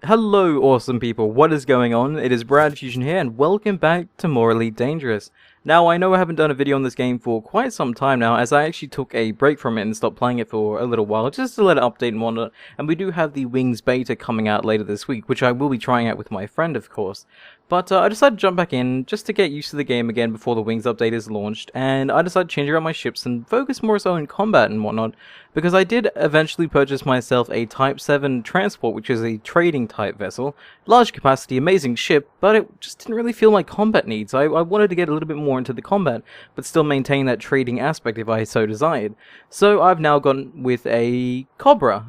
Hello awesome people, what is going on? It is Brad Fusion here and welcome back to More Elite Dangerous. Now I know I haven't done a video on this game for quite some time now, as I actually took a break from it and stopped playing it for a little while just to let it update and whatnot, and we do have the Wings beta coming out later this week, which I will be trying out with my friend of course. But I decided to jump back in just to get used to the game again before the Wings update is launched, and I decided to change around my ships and focus more so on combat and whatnot, because I did eventually purchase myself a Type 7 transport, which is a trading type vessel. Large capacity, amazing ship, but it just didn't really feel my combat needs. I wanted to get a little bit more into the combat, but still maintain that trading aspect if I so desired. So I've now gone with a Cobra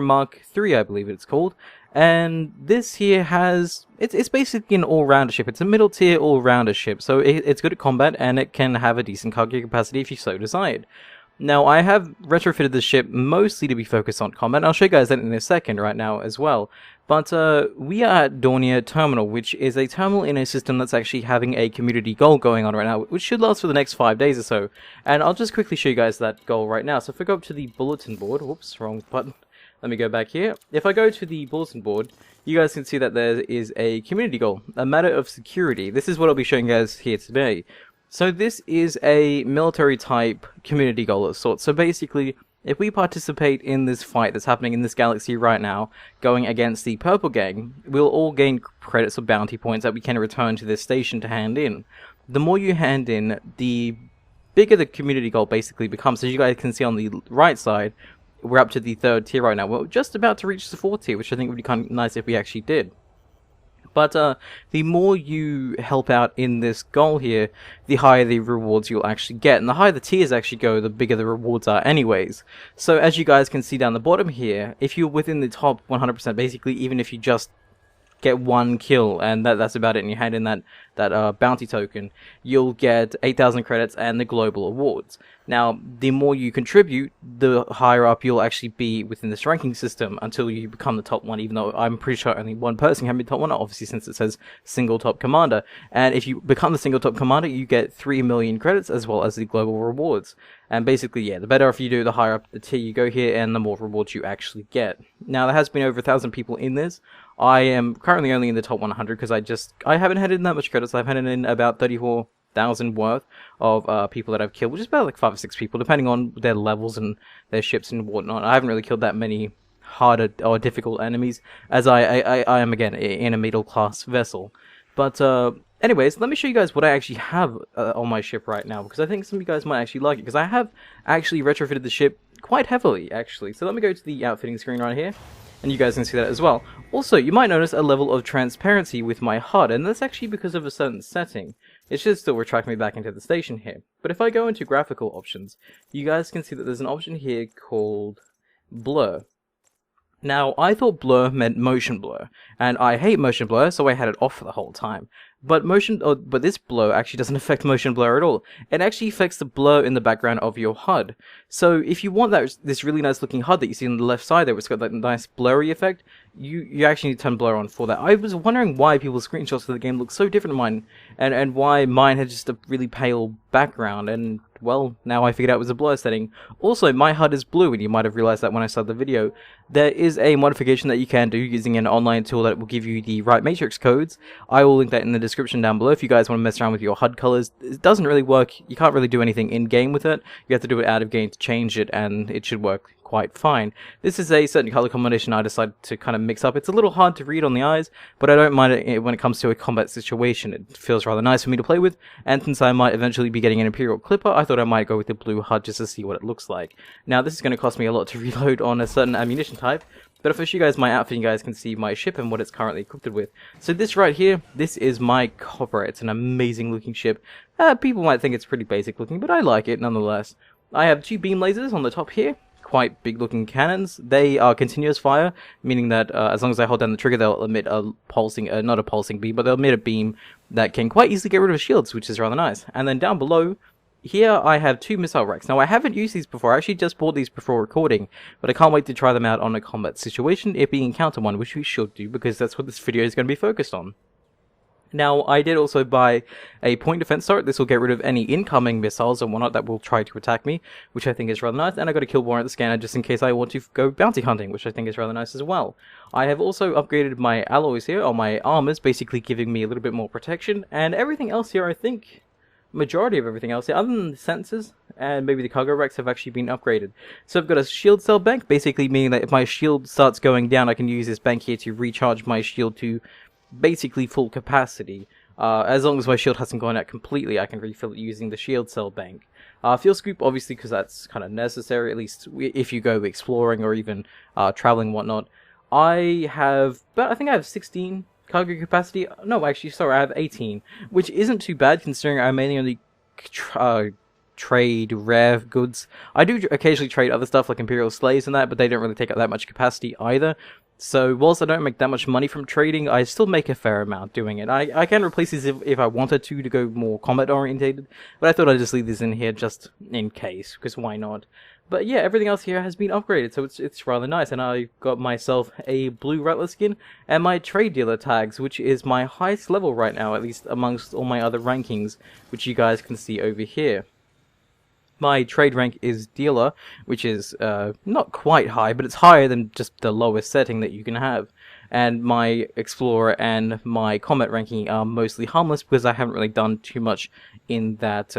Mark III I believe it's called. And this here has, it's basically an all-rounder ship. It's a middle-tier all-rounder ship, so it's good at combat, and it can have a decent cargo capacity if you so desired. Now, I have retrofitted this ship mostly to be focused on combat, and I'll show you guys that in a second right now as well. But we are at Dornier Terminal, which is a terminal in a system that's actually having a community goal going on right now, which should last for the next 5 days or so. And I'll just quickly show you guys that goal right now. So if we go up to the bulletin board, whoops, wrong button. Let me go back here. If I go to the bulletin board, you guys can see that there is a community goal, a matter of security. This is what I'll be showing you guys here today. So this is a military type community goal of sorts. So basically, if we participate in this fight that's happening in this galaxy right now, going against the Purple Gang, we'll all gain credits or bounty points that we can return to this station to hand in. The more you hand in, the bigger the community goal basically becomes. As you guys can see on the right side, we're up to the 3rd tier right now. We're just about to reach the 4th tier, which I think would be kind of nice if we actually did. But the more you help out in this goal here, the higher the rewards you'll actually get. And the higher the tiers actually go, the bigger the rewards are anyways. So as you guys can see down the bottom here, if you're within the top 100%, basically even if you just get 1 kill and that's about it, and you hand in that bounty token, you'll get 8,000 credits and the global awards. Now, the more you contribute, the higher up you'll actually be within this ranking system until you become the top 1, even though I'm pretty sure only one person can be top 1, obviously, since it says single top commander. And if you become the single top commander, you get 3 million credits as well as the global rewards. And basically, yeah, the better off you do, the higher up the tier you go here, and the more rewards you actually get. Now, there has been over 1,000 people in this. I am currently only in the top 100 because I haven't handed in that much credits. I've handed in about 34,000 worth of people that I've killed, which is about like 5 or 6 people, depending on their levels and their ships and whatnot. I haven't really killed that many harder or difficult enemies, as I am, again, in a middle-class vessel. But anyways, let me show you guys what I actually have on my ship right now, because I think some of you guys might actually like it, because I have actually retrofitted the ship quite heavily, actually. So let me go to the outfitting screen right here, and you guys can see that as well. Also, you might notice a level of transparency with my HUD, and that's actually because of a certain setting. It should still retract me back into the station here. But if I go into graphical options, you guys can see that there's an option here called blur. Now, I thought blur meant motion blur, and I hate motion blur, so I had it off for the whole time. But this blur actually doesn't affect motion blur at all. It actually affects the blur in the background of your HUD. So if you want this really nice looking HUD that you see on the left side there, it's got that nice blurry effect, you actually need to turn blur on for that. I was wondering why people's screenshots of the game look so different to mine, and why mine had just a really pale background, and well, now I figured out it was a blur setting. Also, my HUD is blue, and you might have realized that when I started the video. There is a modification that you can do using an online tool that will give you the right matrix codes. I will link that in the description down below if you guys want to mess around with your HUD colors. It doesn't really work. You can't really do anything in-game with it. You have to do it out of game to change it, and it should work quite fine. This is a certain color combination I decided to kind of mix up. It's a little hard to read on the eyes, but I don't mind it when it comes to a combat situation. It feels rather nice for me to play with, and since I might eventually be getting an Imperial Clipper, I thought I might go with the blue HUD just to see what it looks like. Now, this is going to cost me a lot to reload on a certain ammunition type, but if I show you guys my outfit, you guys can see my ship and what it's currently equipped with. So this right here, this is my Cobra. It's an amazing looking ship. People might think it's pretty basic looking, but I like it nonetheless. I have 2 beam lasers on the top here. Quite big looking cannons. They are continuous fire, meaning that as long as I hold down the trigger, they'll emit a pulsing, not a pulsing beam, but they'll emit a beam that can quite easily get rid of shields, which is rather nice. And then down below, here I have 2 missile racks. Now I haven't used these before, I actually just bought these before recording, but I can't wait to try them out on a combat situation if we encounter one, which we should do, because that's what this video is going to be focused on. Now, I did also buy a point defense turret. This will get rid of any incoming missiles and whatnot that will try to attack me, which I think is rather nice. And I got a kill warrant at the scanner just in case I want to go bounty hunting, which I think is rather nice as well. I have also upgraded my alloys here, or my armors, basically giving me a little bit more protection. And everything else here, I think, majority of everything else here, other than the sensors and maybe the cargo racks, have actually been upgraded. So I've got a shield cell bank, basically meaning that if my shield starts going down, I can use this bank here to recharge my shield to basically full capacity. As long as my shield hasn't gone out completely, I can refill it using the shield cell bank. Fuel scoop, obviously, because that's kind of necessary, at least if you go exploring or even traveling and whatnot. I think I have 16 cargo capacity. No, actually, sorry, I have 18, which isn't too bad considering I mainly only trade rare goods. I do occasionally trade other stuff like Imperial Slaves and that, but they don't really take up that much capacity either. So whilst I don't make that much money from trading, I still make a fair amount doing it. I can replace these if I wanted to go more combat orientated, but I thought I'd just leave these in here just in case, because why not? But yeah, everything else here has been upgraded, so it's rather nice. And I got myself a blue rattler skin and my trade dealer tags, which is my highest level right now, at least amongst all my other rankings, which you guys can see over here. My trade rank is dealer, which is not quite high, but it's higher than just the lowest setting that you can have. And my explorer and my combat ranking are mostly harmless because I haven't really done too much in that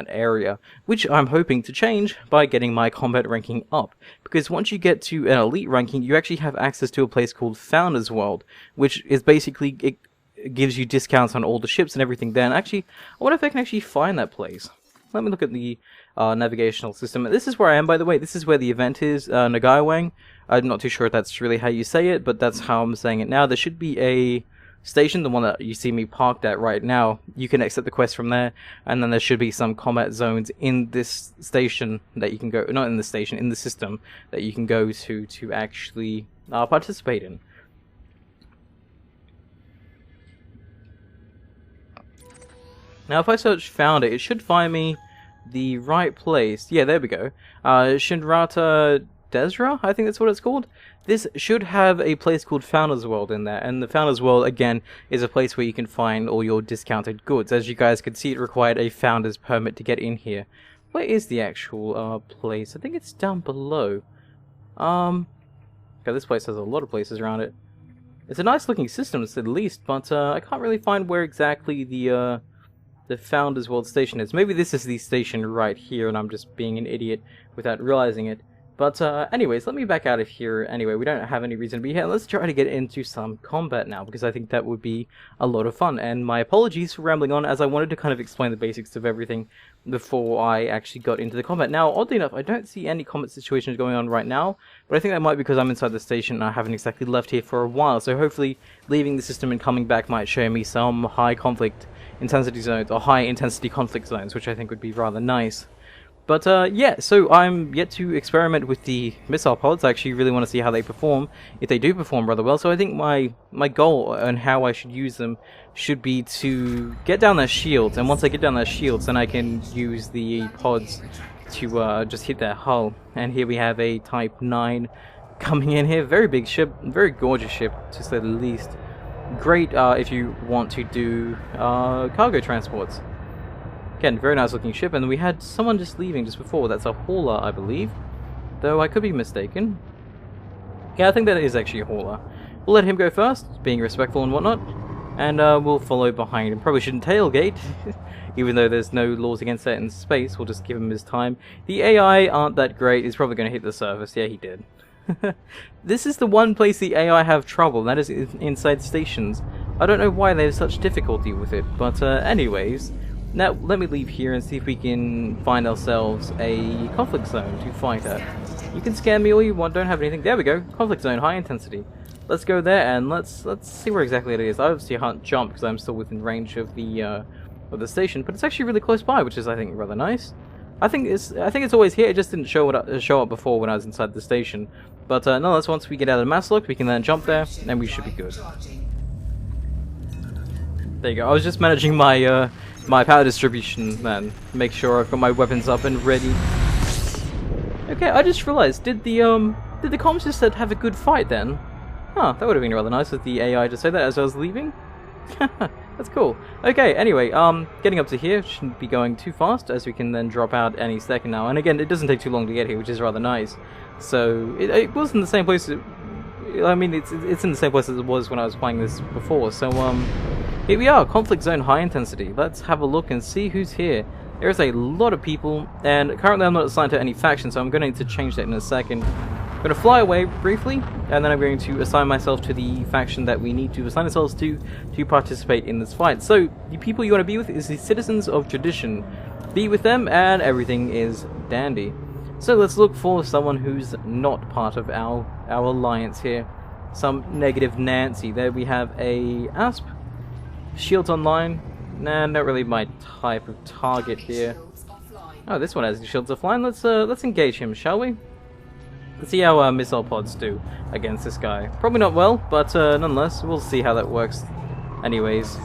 area, which I'm hoping to change by getting my combat ranking up. Because once you get to an elite ranking, you actually have access to a place called Founders World, which is basically it gives you discounts on all the ships and everything there. And actually, I wonder if I can actually find that place. Let me look at the navigational system. This is where I am, by the way. This is where the event is, Nagaiwang. I'm not too sure if that's really how you say it, but that's how I'm saying it now. There should be a station, the one that you see me parked at right now. You can exit the quest from there, and then there should be some combat zones in this station that you can go, not in the station, in the system, that you can go to actually participate in. Now, if I search found it should find me the right place. Yeah, there we go. Shinrata Desra, I think that's what it's called. This should have a place called Founders World in there, and the Founders World, again, is a place where you can find all your discounted goods. As you guys can see, it required a Founder's Permit to get in here. Where is the actual place? I think it's down below. Okay, this place has a lot of places around it. It's a nice looking system, to say the least, but I can't really find where exactly the Founders World station is. Maybe this is the station right here, and I'm just being an idiot without realizing it. But anyways, let me back out of here. Anyway, we don't have any reason to be here. Let's try to get into some combat now, because I think that would be a lot of fun. And my apologies for rambling on, as I wanted to kind of explain the basics of everything before I actually got into the combat. Now, oddly enough, I don't see any combat situations going on right now, but I think that might be because I'm inside the station and I haven't exactly left here for a while. So hopefully, leaving the system and coming back might show me some high conflict intensity zones, or high intensity conflict zones, which I think would be rather nice. But yeah, so I'm yet to experiment with the missile pods. I actually really want to see how they perform, if they do perform rather well. So I think my goal and how I should use them should be to get down their shields, and once I get down their shields, then I can use the pods to just hit their hull. And here we have a Type 9 coming in here. Very big ship, very gorgeous ship, to say the least. Great if you want to do cargo transports. Again, very nice looking ship, and we had someone just leaving just before. That's a hauler, I believe. Though I could be mistaken. Yeah, I think that is actually a hauler. We'll let him go first, being respectful and whatnot. And we'll follow behind him. Probably shouldn't tailgate, even though there's no laws against that in space. We'll just give him his time. The AI aren't that great. He's probably going to hit the surface. Yeah, he did. This is the one place the AI have trouble, and that is inside stations. I don't know why they have such difficulty with it, but anyways. Now, let me leave here and see if we can find ourselves a conflict zone to fight at. You can scan me all you want, don't have anything. There we go, conflict zone, high intensity. Let's go there and let's see where exactly it is. I obviously can't jump because I'm still within range of the station, but it's actually really close by, which is, I think, rather nice. I think it's always here. It just didn't show up before when I was inside the station. But nonetheless, once we get out of the mass lock, we can then jump there, and we should be good. There you go. I was just managing my my power distribution, man. Make sure I've got my weapons up and ready. Okay, I just realized, did the comms just have a good fight then? Huh, that would have been rather nice of the AI to say that as I was leaving. That's cool. Okay, anyway, getting up to here shouldn't be going too fast, as we can then drop out any second now. And again, it doesn't take too long to get here, which is rather nice. So, it was in the same place, I mean, it's in the same place as it was when I was playing this before. So, here we are, Conflict Zone High Intensity. Let's have a look and see who's here. There's a lot of people, and currently I'm not assigned to any faction, so I'm going to need to change that in a second. I'm going to fly away briefly, and then I'm going to assign myself to the faction that we need to assign ourselves to participate in this fight. So, the people you want to be with is the Citizens of Tradition. Be with them, and everything is dandy. So let's look for someone who's not part of our alliance here. Some negative Nancy. There we have a Asp. Shields online. Nah, not really my type of target here. Oh, this one has shields offline. Let's engage him, shall we? Let's see how missile pods do against this guy. Probably not well, but nonetheless, we'll see how that works. Anyways.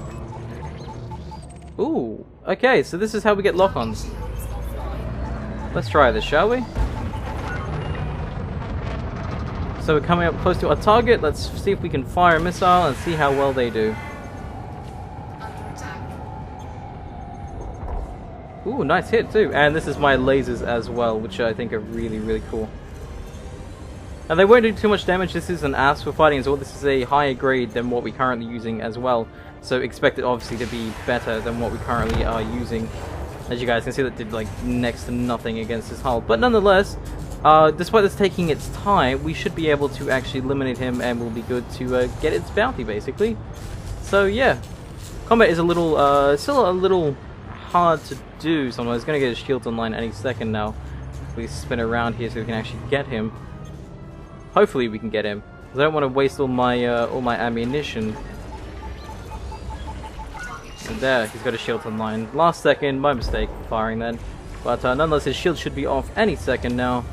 Ooh, okay, so this is how we get lock-ons. Let's try this, shall we? So we're coming up close to our target. Let's see if we can fire a missile and see how well they do. Ooh, nice hit too. And this is my lasers as well, which I think are really, really cool. Now they won't do too much damage. This is an Asp we're fighting as well. This is a higher grade than what we're currently using as well. So expect it obviously to be better than what we currently are using. As you guys can see, that did like next to nothing against his hull. But nonetheless, despite this taking its time, we should be able to actually eliminate him, and we'll be good to get its bounty basically. So yeah, combat is a little, still a little hard to do. Someone's going to get his shields online any second now. We spin around here so we can actually get him. Hopefully we can get him. I don't want to waste all my ammunition. And there, he's got his shields online. Last second, my mistake for firing then. But nonetheless, his shield should be off any second now.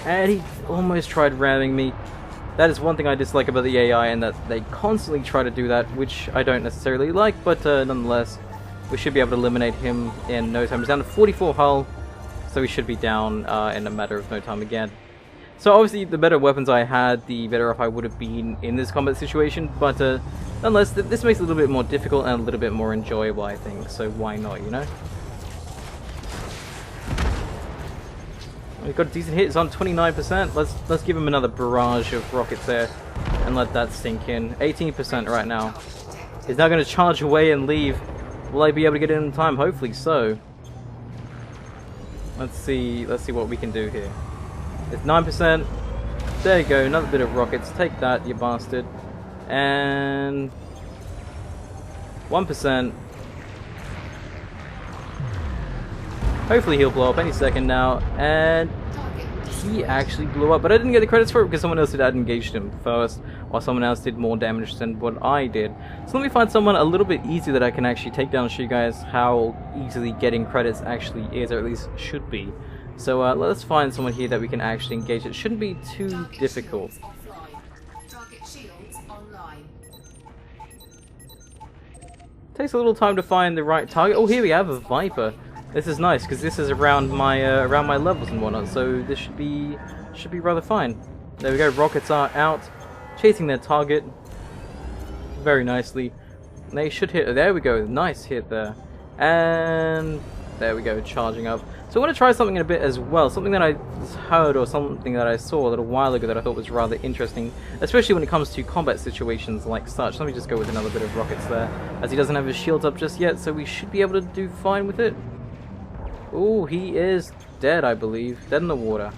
And he almost tried ramming me. That is one thing I dislike about the AI, and that they constantly try to do that, which I don't necessarily like, but nonetheless, we should be able to eliminate him in no time. He's down to 44 hull, so we should be down in a matter of no time again. So obviously, the better weapons I had, the better off I would have been in this combat situation, but nonetheless, this makes it a little bit more difficult and a little bit more enjoyable, I think, so why not, you know? We've got a decent hit, it's on 29%. Let's give him another barrage of rockets there and let that sink in. 18% right now. He's now going to charge away and leave. Will I be able to get in time? Hopefully so. Let's see what we can do here. It's 9%. There you go, another bit of rockets. Take that, you bastard. And 1%. Hopefully he'll blow up any second now, and he actually blew up, but I didn't get the credits for it because someone else had engaged him first, or someone else did more damage than what I did. So let me find someone a little bit easier that I can actually take down and show you guys how easily getting credits actually is, or at least should be. So let's find someone here that we can actually engage. It shouldn't be too difficult. Takes a little time to find the right target. Oh, here we have a Viper. This is nice because this is around my levels and whatnot, so this should be rather fine. There we go. Rockets are out, chasing their target very nicely. They should hit. There we go. Nice hit there, and there we go. Charging up. So I want to try something in a bit as well. Something that I heard or something that I saw a little while ago that I thought was rather interesting, especially when it comes to combat situations like such. Let me just go with another bit of rockets there, as he doesn't have his shields up just yet, so we should be able to do fine with it. Ooh, he is dead, I believe. Dead in the water.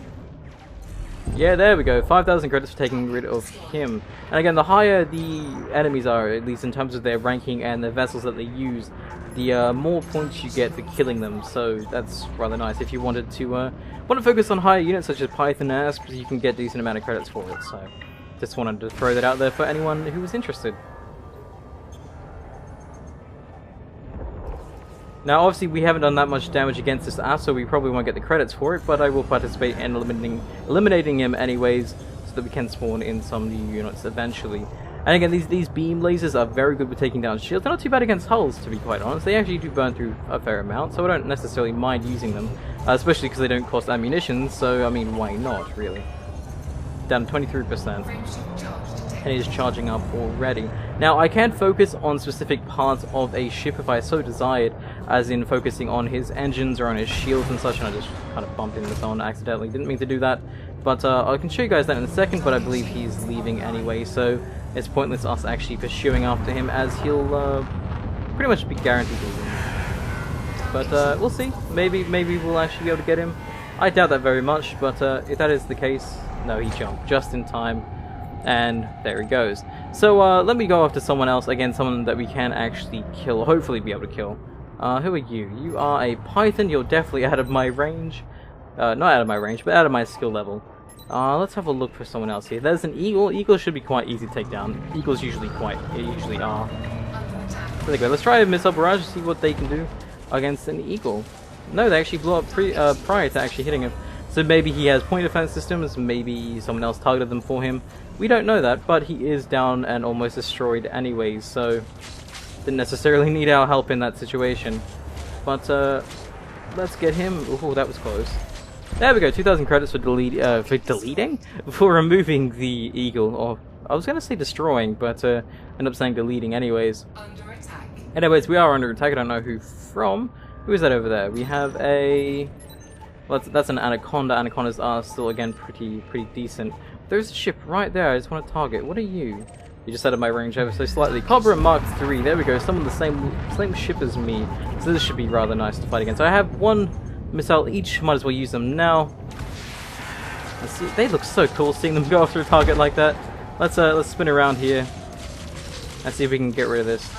Yeah, there we go. 5,000 credits for taking rid of him. And again, the higher the enemies are, at least in terms of their ranking and the vessels that they use, the more points you get for killing them. So that's rather nice. If you wanted to focus on higher units such as Python and Asp, you can get a decent amount of credits for it. So just wanted to throw that out there for anyone who was interested. Now, obviously, we haven't done that much damage against this Asp, so we probably won't get the credits for it, but I will participate in eliminating him anyways, so that we can spawn in some new units eventually. And again, these beam lasers are very good with taking down shields. They're not too bad against hulls, to be quite honest. They actually do burn through a fair amount, so I don't necessarily mind using them, especially because they don't cost ammunition, so, I mean, why not, really? Down 23%. and is charging up already. Now, I can focus on specific parts of a ship if I so desired, as in focusing on his engines or on his shields and such, and I just kind of bumped into someone accidentally. Didn't mean to do that, but I can show you guys that in a second, but I believe he's leaving anyway, so it's pointless us actually pursuing after him, as he'll pretty much be guaranteed to lose. But we'll see. Maybe we'll actually be able to get him. I doubt that very much, but if that is the case, no, he jumped just in time, and there he goes. So let me go after someone else, again, someone that we can actually kill, hopefully be able to kill. Who are you? You are a Python. You're definitely out of my range. Not out of my range, but out of my skill level. Let's have a look for someone else here. There's an eagle. Eagles should be quite easy to take down. Eagles usually are. There we go. Let's try a missile barrage to see what they can do against an eagle. No, they actually blew up prior to actually hitting him. So maybe he has point defense systems, maybe someone else targeted them for him. We don't know that, but he is down and almost destroyed anyways, so didn't necessarily need our help in that situation. But let's get him. Oh, that was close. There we go. 2,000 credits for for removing the eagle. Or I was gonna say destroying, but end up saying deleting anyways. Anyways, we are under attack. I don't know who from. Who is that over there? We have a... Well, that's an anaconda. Anacondas are still, again, pretty decent. There's a ship right there. I just want to target. What are you? You just out of my range ever so slightly. Cobra Mark III. There we go. Some of the same ship as me. So this should be rather nice to fight against. So I have one missile each. Might as well use them now. Let's see. They look so cool seeing them go after a target like that. Let's spin around here and see if we can get rid of this.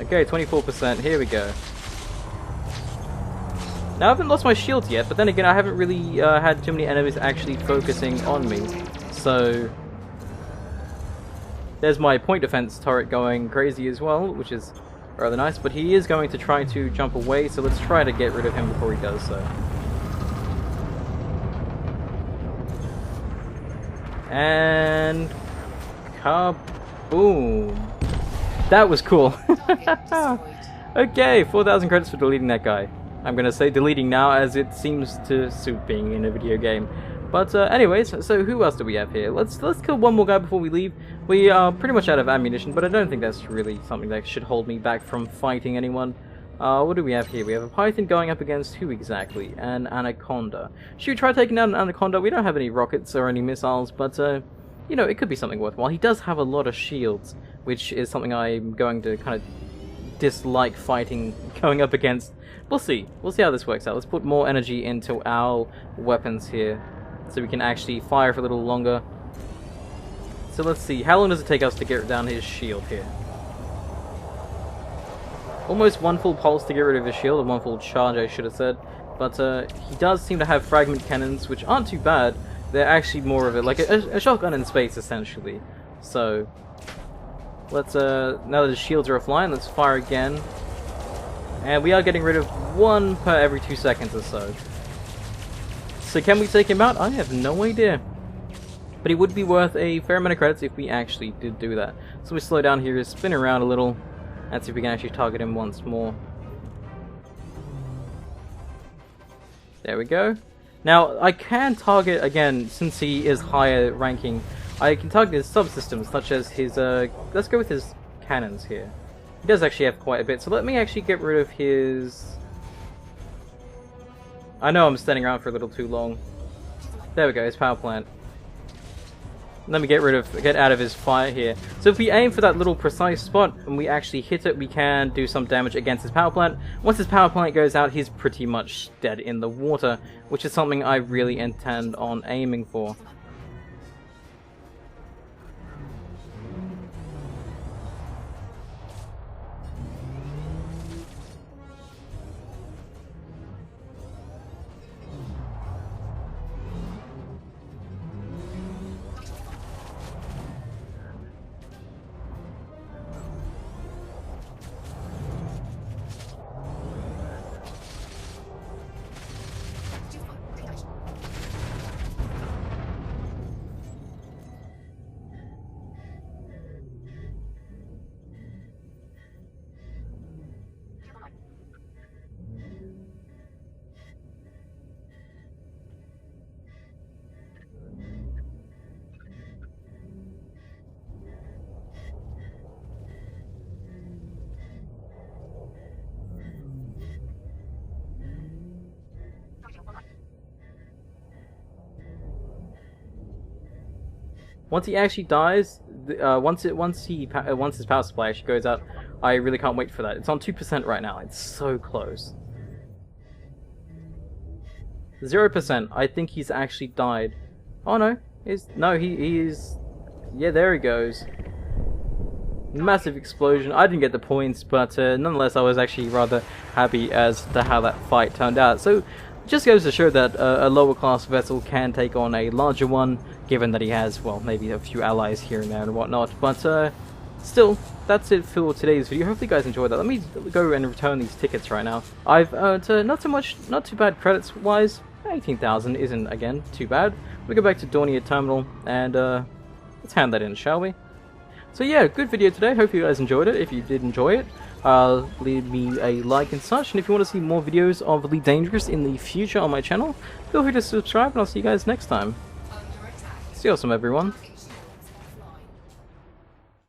Okay, 24%. Here we go. Now, I haven't lost my shields yet, but then again, I haven't really had too many enemies actually focusing on me. So, there's my point defense turret going crazy as well, which is rather nice. But he is going to try to jump away, so let's try to get rid of him before he does so. And... kaboom! That was cool. Okay, 4,000 credits for deleting that guy. I'm gonna say deleting now, as it seems to suit being in a video game. But anyways, so who else do we have here? Let's kill one more guy before we leave. We are pretty much out of ammunition, but I don't think that's really something that should hold me back from fighting anyone. What do we have here? We have a Python going up against who exactly? An Anaconda. Should we try taking down an Anaconda? We don't have any rockets or any missiles, but you know, it could be something worthwhile. He does have a lot of shields, which is something I'm going to kind of dislike fighting, going up against. We'll see. We'll see how this works out. Let's put more energy into our weapons here, so we can actually fire for a little longer. So let's see. How long does it take us to get down his shield here? Almost one full pulse to get rid of his shield, and one full charge, I should have said. But he does seem to have fragment cannons, which aren't too bad. They're actually more of like a shotgun in space, essentially. So let's now that his shields are offline, let's fire again. And we are getting rid of one per every 2 seconds or so. So can we take him out? I have no idea. But it would be worth a fair amount of credits if we actually did do that. So we slow down here, spin around a little, and see if we can actually target him once more. There we go. Now, I can target, again, since he is higher ranking, I can target his subsystems, such as his, let's go with his cannons here. He does actually have quite a bit, so let me actually get rid of his... I know I'm standing around for a little too long. There we go, his power plant. Let me get out of his fire here. So if we aim for that little precise spot and we actually hit it, we can do some damage against his power plant. Once his power plant goes out, he's pretty much dead in the water, which is something I really intend on aiming for. Once he actually dies, once his power supply actually goes out, I really can't wait for that. It's on 2% right now. It's so close. 0%. I think he's actually died. Oh no, he is. Yeah, there he goes. Massive explosion. I didn't get the points, but nonetheless, I was actually rather happy as to how that fight turned out. So, it just goes to show that a lower class vessel can take on a larger one, given that he has, well, maybe a few allies here and there and whatnot. But still, that's it for today's video. Hopefully, you guys enjoyed that. Let me go and return these tickets right now. I've earned not too bad credits wise. 18,000 isn't again too bad. We go back to Dornier Terminal and let's hand that in, shall we? So yeah, good video today. Hope you guys enjoyed it. If you did enjoy it, leave me a like and such. And if you want to see more videos of Elite Dangerous in the future on my channel, feel free to subscribe and I'll see you guys next time. Stay awesome, everyone.